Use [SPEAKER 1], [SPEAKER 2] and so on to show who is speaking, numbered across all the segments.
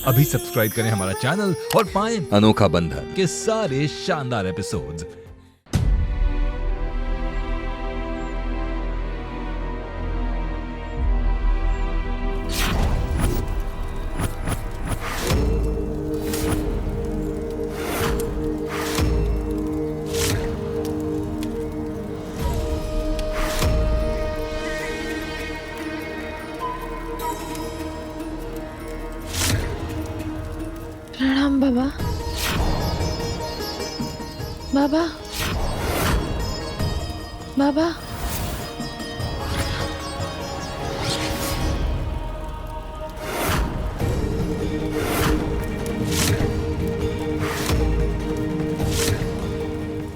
[SPEAKER 1] अभी सब्सक्राइब करें हमारा चैनल और पाएं अनोखा बंधन के सारे शानदार एपिसोड्स।
[SPEAKER 2] प्रणाम बाबा। बाबा बाबा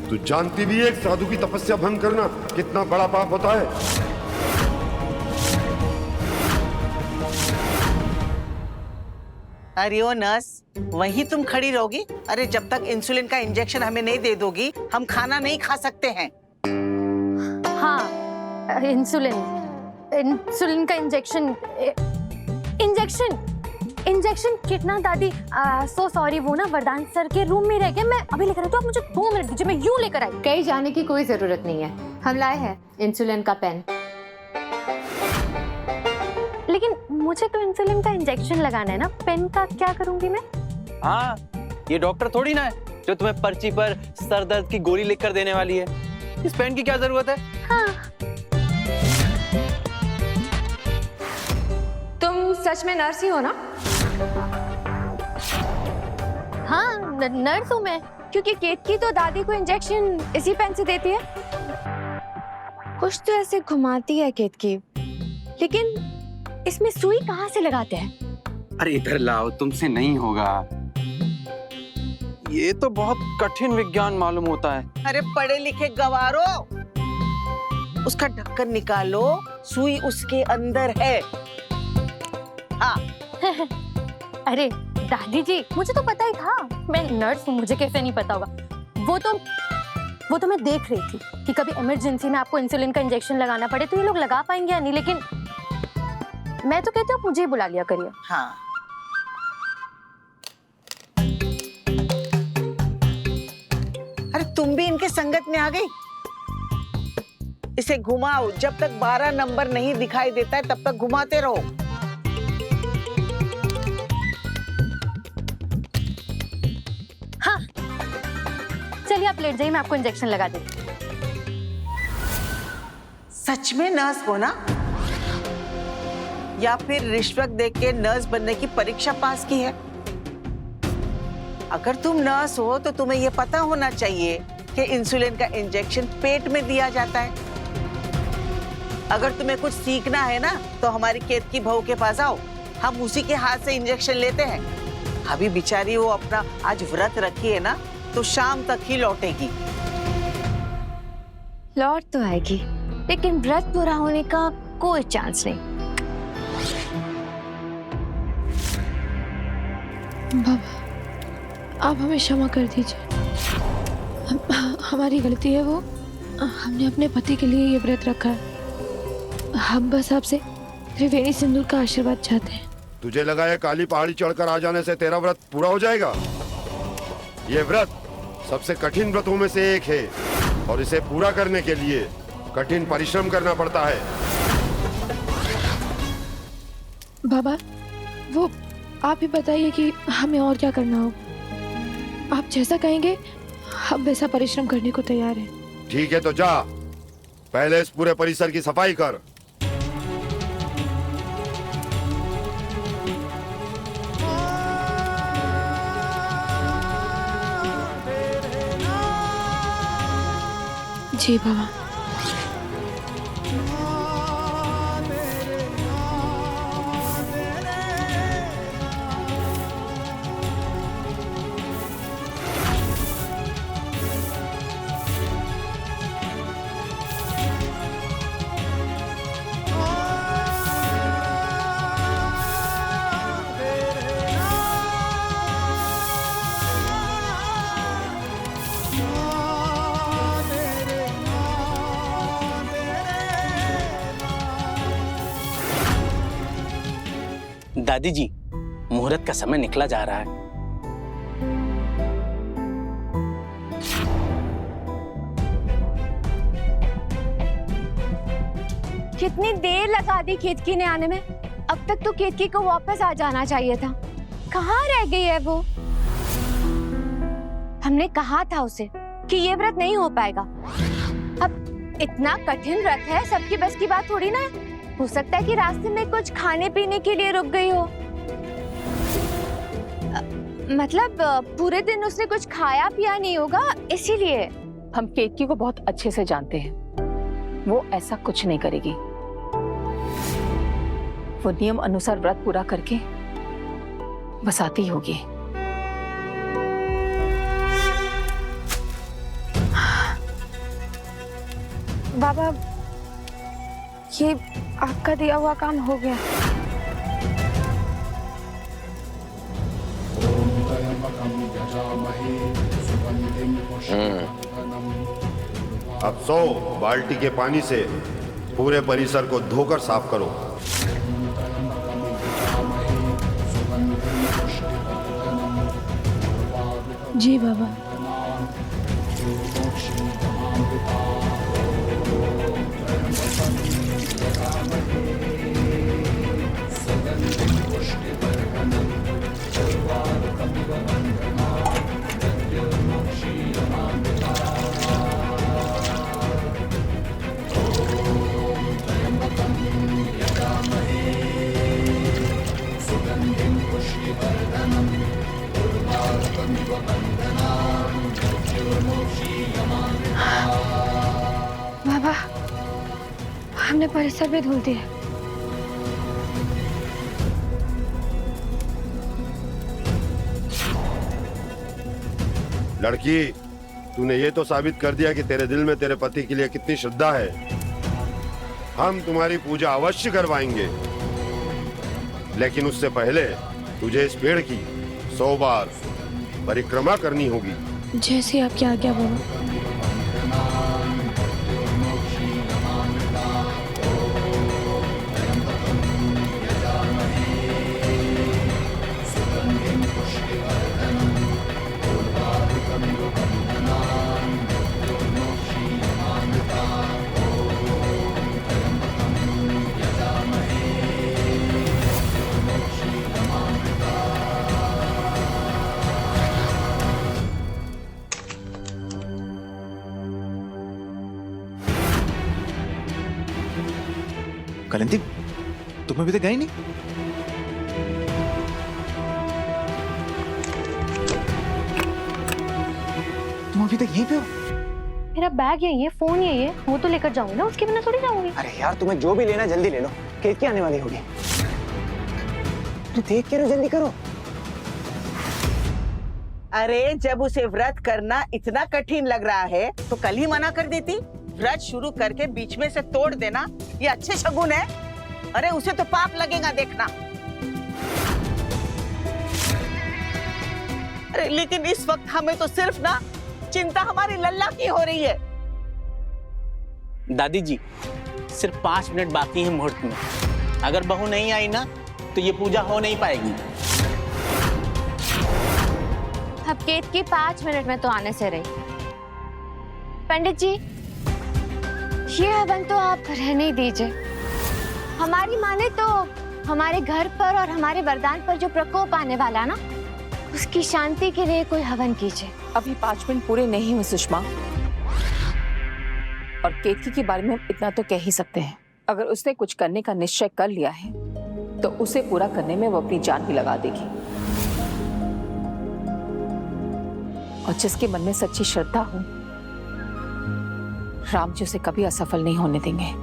[SPEAKER 3] तू जानती भी है एक साधु की तपस्या भंग करना कितना बड़ा पाप होता है।
[SPEAKER 4] अरे ओ नर्स, वहीं तुम खड़ी रहोगी? अरे जब तक इंसुलिन का इंजेक्शन हमें नहीं दे दोगी हम खाना नहीं खा सकते हैं।
[SPEAKER 2] हाँ, इंसुलिन का इंजेक्शन कितना दादी? सो सॉरी, वो ना वरदान सर के रूम में रह गया। मैं अभी लेकर आई, तो आप मुझे 2 मिनट दीजिए, मैं यूं लेकर आई।
[SPEAKER 5] कहीं जाने की कोई जरूरत नहीं है, हम लाए हैं इंसुलिन का पेन।
[SPEAKER 2] लेकिन मुझे तो इंसुलिन का इंजेक्शन लगाना है ना, पेन का क्या करूंगी मैं?
[SPEAKER 6] हाँ, ये डॉक्टर थोड़ी ना है जो तुम्हें पर्ची पर सर दर्द की गोली लिखकर देने वाली है। इस पेन की क्या जरूरत है?
[SPEAKER 2] हाँ।
[SPEAKER 5] तुम सच में नर्स ही हो ना?
[SPEAKER 2] हाँ, नर्स हूँ मैं, क्योंकि केतकी तो दादी को इंजेक्शन इसी पेन से देती है। कुछ तो ऐसे घुमाती है केतकी, लेकिन इसमें सुई कहाँ से लगाते हैं?
[SPEAKER 6] अरे इधर लाओ, तुमसे नहीं होगा। ये तो बहुत कठिन विज्ञान मालूम होता है।
[SPEAKER 4] अरे पढ़े लिखे गवारो, उसका ढक्कन निकालो, सुई उसके अंदर है। हाँ।
[SPEAKER 2] अरे दादी जी, मुझे तो पता ही था, मैं नर्स हूँ, मुझे कैसे नहीं पता होगा। वो तो मैं देख रही थी कि कभी इमरजेंसी में आपको इंसुलिन का इंजेक्शन लगाना पड़े तो ये लोग लगा पाएंगे या नहीं, लेकिन मैं तो कहती हूँ मुझे ही बुला लिया करिए।
[SPEAKER 4] हाँ। अरे तुम भी इनके संगत में आ गई। इसे घुमाओ, जब तक 12 नंबर नहीं दिखाई देता है तब तक घुमाते रहो।
[SPEAKER 2] हाँ, चलिए आप लेट जाइए, मैं आपको इंजेक्शन लगा देती हूँ।
[SPEAKER 4] सच में नर्स हो ना, या फिर रिश्वत देके के नर्स बनने की परीक्षा पास की है? अगर तुम नर्स हो तो तुम्हें यह पता होना चाहिए कि इंसुलिन का इंजेक्शन पेट में दिया जाता है। अगर तुम्हें कुछ सीखना है ना तो हमारी केतकी बहू के पास आओ, हम उसी के हाथ से इंजेक्शन लेते हैं। अभी बेचारी वो अपना आज व्रत रखी है ना, तो शाम तक ही लौटेगी।
[SPEAKER 2] लौट तो आएगी, लेकिन व्रत पूरा होने का कोई चांस नहीं। बाबा, आप हमें क्षमा कर दीजिए, हमारी गलती है। वो हमने अपने पति के लिए ये व्रत रखा है। हम बस आपसे त्रिवेणी सिंदूर का आशीर्वाद चाहते हैं।
[SPEAKER 3] तुझे लगा है काली पहाड़ी चढ़कर आ जाने से तेरा व्रत पूरा हो जाएगा? ये व्रत सबसे कठिन व्रतों में से एक है और इसे पूरा करने के लिए कठिन परिश्रम करना पड़ता है।
[SPEAKER 2] बाबा, वो आप ही बताइए कि हमें और क्या करना हो। आप जैसा कहेंगे हम वैसा परिश्रम करने को तैयार हैं।
[SPEAKER 3] ठीक है, तो जा, पहले इस पूरे परिसर की सफाई कर।
[SPEAKER 2] जी बाबा।
[SPEAKER 6] दादी जी, मुहूर्त का समय निकला जा रहा है।
[SPEAKER 2] कितनी देर लगा दी केतकी ने आने में। अब तक तो केतकी को वापस आ जाना चाहिए था। कहाँ रह गई है वो? हमने कहा था उसे कि ये व्रत नहीं हो पाएगा। अब इतना कठिन व्रत है, सबकी बस की बात थोड़ी ना है। हो सकता है कि रास्ते में कुछ खाने पीने के लिए रुक गई हो। मतलब पूरे दिन उसने कुछ खाया पिया नहीं होगा, इसीलिए।
[SPEAKER 7] हम केतकी को बहुत अच्छे से जानते हैं, वो ऐसा कुछ नहीं करेगी। वो नियम अनुसार व्रत पूरा करके बस आती होगी।
[SPEAKER 2] बाबा, ये आपका दिया हुआ काम हो गया।
[SPEAKER 3] अब 100 बाल्टी के पानी से पूरे परिसर को धोकर साफ करो।
[SPEAKER 2] जी बाबा। बाबा, हमने परिसर भी धुल दिया।
[SPEAKER 3] लड़की, तूने ये तो साबित कर दिया कि तेरे दिल में तेरे पति के लिए कितनी श्रद्धा है। हम तुम्हारी पूजा अवश्य करवाएंगे, लेकिन उससे पहले तुझे इस पेड़ की 100 बार परिक्रमा करनी होगी।
[SPEAKER 2] जैसी आपकी आज्ञा बाबा।
[SPEAKER 8] कलंती, तुम अभी तक गई नहीं? तुम अभी तक यहीं पे हो?
[SPEAKER 2] मेरा बैग यही है, फोन यही है, वो तो लेकर जाऊंगी ना, उसके बिना थोड़ी जाऊंगी।
[SPEAKER 9] अरे यार, तुम्हें जो भी लेना जल्दी ले लो, केतकी आने वाली होगी। तो देख के जल्दी करो।
[SPEAKER 4] अरे जब उसे व्रत करना इतना कठिन लग रहा है तो कल ही मना कर देती। व्रत शुरू करके बीच में से तोड़ देना ये अच्छे शगुन है। अरे उसे तो पाप लगेगा, देखना। अरे लेकिन इस वक्त हमें तो सिर्फ ना चिंता हमारी लल्ला की हो रही है।
[SPEAKER 6] दादी जी, सिर्फ 5 मिनट बाकी है मुहूर्त में। अगर बहू नहीं आई ना तो ये पूजा हो नहीं पाएगी।
[SPEAKER 2] अब केतकी 5 मिनट में तो आने से रही। पंडित जी, ये हवन तो आप रहने ही दीजिए। हमारी माने तो हमारे घर पर और हमारे वरदान पर जो प्रकोप आने वाला है ना, उसकी शांति के लिए कोई हवन कीजिए।
[SPEAKER 7] अभी 5 मिनट पूरे नहीं हुए सुषमा, और केतकी के बारे में हम इतना तो कह ही सकते हैं, अगर उसने कुछ करने का निश्चय कर लिया है तो उसे पूरा करने में वो अपनी जान भी लगा देगी। और जिसके मन में सच्ची श्रद्धा हो, राम जी उसे कभी असफल नहीं होने देंगे।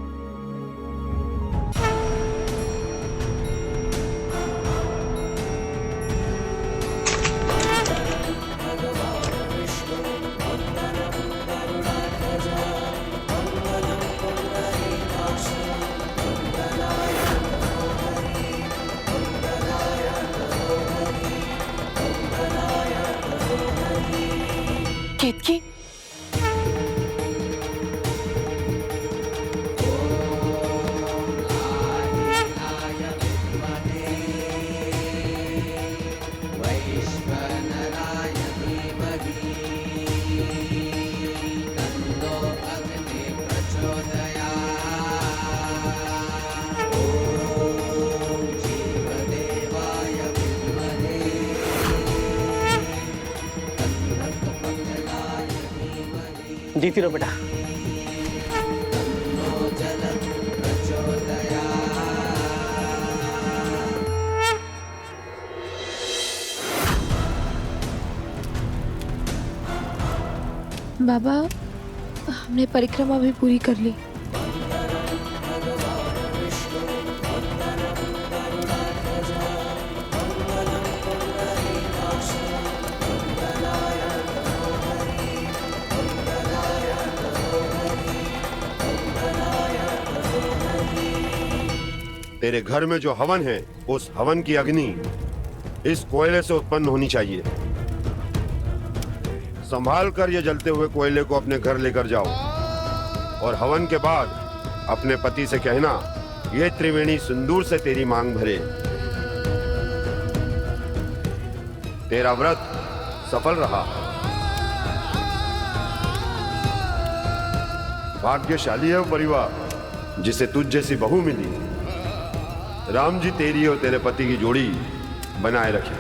[SPEAKER 2] केतकी,
[SPEAKER 6] जीती रहो बेटा।
[SPEAKER 10] बाबा, हमने परिक्रमा भी पूरी कर ली।
[SPEAKER 3] तेरे घर में जो हवन है, उस हवन की अग्नि इस कोयले से उत्पन्न होनी चाहिए। संभाल कर ये जलते हुए कोयले को अपने घर लेकर जाओ और हवन के बाद अपने पति से कहना, ये त्रिवेणी सिंदूर से तेरी मांग भरे। तेरा व्रत सफल रहा। भाग्यशाली है वो परिवार जिसे तुझ जैसी बहू मिली। राम जी तेरी और तेरे पति की जोड़ी बनाए रखे।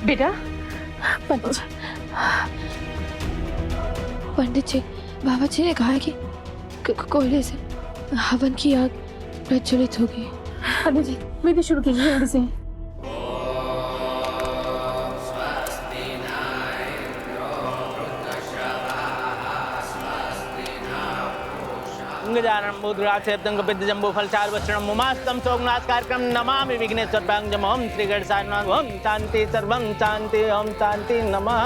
[SPEAKER 10] बेटा, पंडित जी, बाबा जी ने कहा कि कोयले से हवन की आग प्रज्वलित होगी। पंडित जी, विधि शुरू कीजिए जल्दी से।
[SPEAKER 6] जम्बो फलचार वस्त्रम मुमास्तम सोमनाथ कार्यक्रम नमामि विघ्नेश्वर भंजम ओम श्री गणेशाय ओम शांति सर्वं शांति ओम शांति नमः।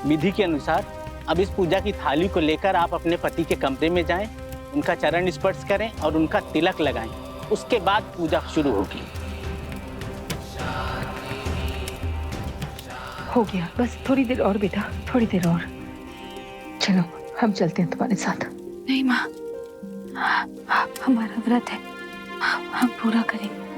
[SPEAKER 6] विधि के अनुसार अब इस पूजा की थाली को लेकर आप अपने पति के कमरे में जाएं, उनका चरण स्पर्श करें और उनका तिलक लगाएं। उसके बाद पूजा शुरू होगी।
[SPEAKER 7] हो गया, बस थोड़ी देर और बेटा, थोड़ी देर और। चलो हम चलते हैं तुम्हारे साथ।
[SPEAKER 10] नहीं माँ, हमारा व्रत है, हम पूरा करेंगे।